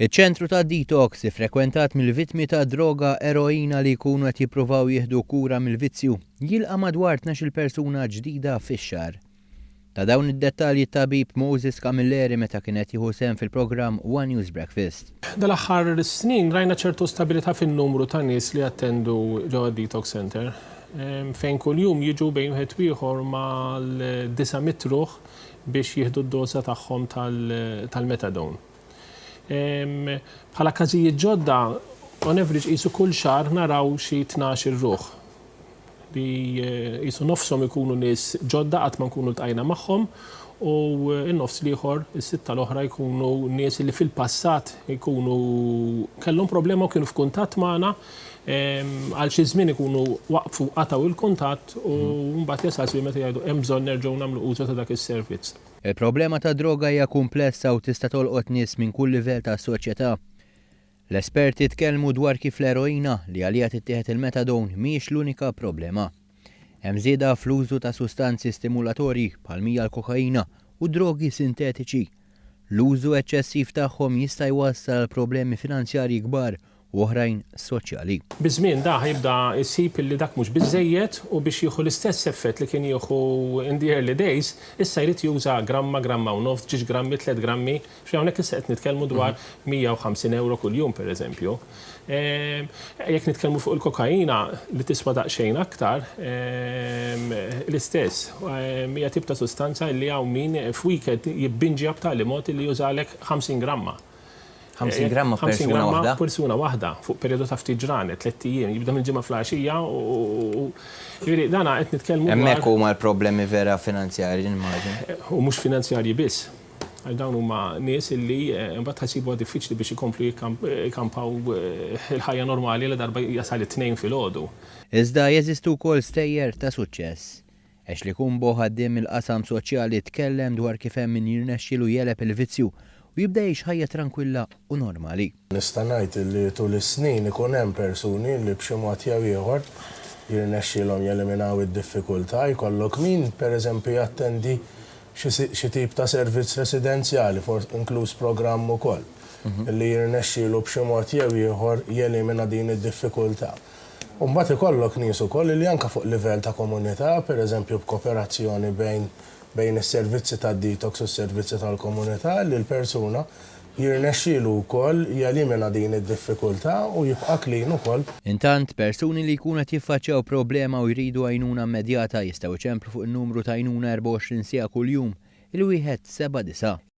Iċ-ċentru ta' detox ifrekwentat mill-vittmi ta' droga eroina li jkunu qed jippruvaw jieħdu kura mill-vizzju jilqa' madwar 12 persuna ġdida fix-xahar. Ta' dawn id-dettalji tabib Moses Camilleri meta kien qed jieħu sehem fil-programm One News Breakfast. Dal-aħħar snin rajna ċertu stabilità fin-numru ta' nies li attendu ġewwa detox center fejn kuljum jiġu bejn wieħed ieħor mal-900 ruħ biex jieħdu d-doża tagħhom tal-metadone. Bħala każijiet ġodda, on average qisu kull xahar naraw xi 12 ruħ li qisu nofshom ikunu nies ġodda qatt ma nkunu ltqajna magħhom u n-nofs l-ieħor is-sitta l-oħra jkunu nies li fil-passat jkunu kellhom problema u kienu f'kuntatt magħna għal xi żmien ikunu waqfu qataw il-kuntatt u mbagħad jasal żmien meta jgħidu hemm bżonn nerġgħu nagħmlu użu ta' dak is-servizz. Il-problema ta' droga hija komplessa u tista' tolqot nies minn kull livell tas-soċjetà. L-esperti tkellmu dwar kif l-eroina li għalija tittieħed il-metadone mhijiex l-unika problema. Hemm żieda fl-użu ta' sustanzi stimulatorji bħal mija l-kokaina u drogi sintetiċi. L-użu eċċessiv tagħhom jista' jwassal problemi finanzjarji kbar u oħrajn soċjali. Biżmien da jibda jsib li dak mhux biżżejjed u biex jieħu l-istess effett li kien jieħu in the early days, issa jrid juża gramma u nofs, 10 grammi, 3 grammi, hawnhekk issa qed nitkellmu dwar 150 euro kuljum pereżempju. Jekk nitkellmu fuq il-kokaina li tiswa daqsxejn aktar, l-istess, hija tip ta' sustanza li hawn min f'weekend jibbinġi b'tali mod li jużalek 50 gramma. 50 gramma persuna waħda? Persuna waħda, fuq periodu ta' ftit ġranet, 3 ijiem, jibda mill-ġimgħa fl-għaxija u dana qed nitkellmu dwar. Hemmhekk huma l-problemi vera finanzjarji nimmaġin. U mhux finanzjarji biss. Dawn huma nies illi mbagħad ħasibuha diffiċli biex ikomplu jikkampaw il-ħajja normali li darba jasal it-tnejn filgħodu. Iżda jeżistu wkoll stejjer ta' suċċess. Ashley Cumbo ħaddiem il-qasam soċjali tkellem dwar kif hemm min jirnexxielu jeleb il-vizzju u jibda jgħix ħajja tranquilla u normali. Nista' ngħid li tul is-snin ikun hemm persuni li b'xi mod jew ieħor jirnexxielhom jeliminaw id-diffikultà, jkollok min pereżempju jattendi xi tip ta' servizz residenzjali, inkluż programm ukoll, li jirnexxielu b'xi mod jew ieħor jelimina din id-diffikultà. U mbagħad ikollok nies ukoll li anke fuq livell ta' komunità, pereżempju b'kooperazzjoni bejn is-servizzi tad-detox u s-servizzi tal-komunità li l-persuna jirnexxielu wkoll jelimina din id-diffikultà u jibqa' clean ukoll. Intant persuni li jkunu qed jiffaċċjaw problema u jridu għajnuna immedjata jistgħu jċemplu fuq in-numru ta' għajnuna 24 siegħa kuljum il-179.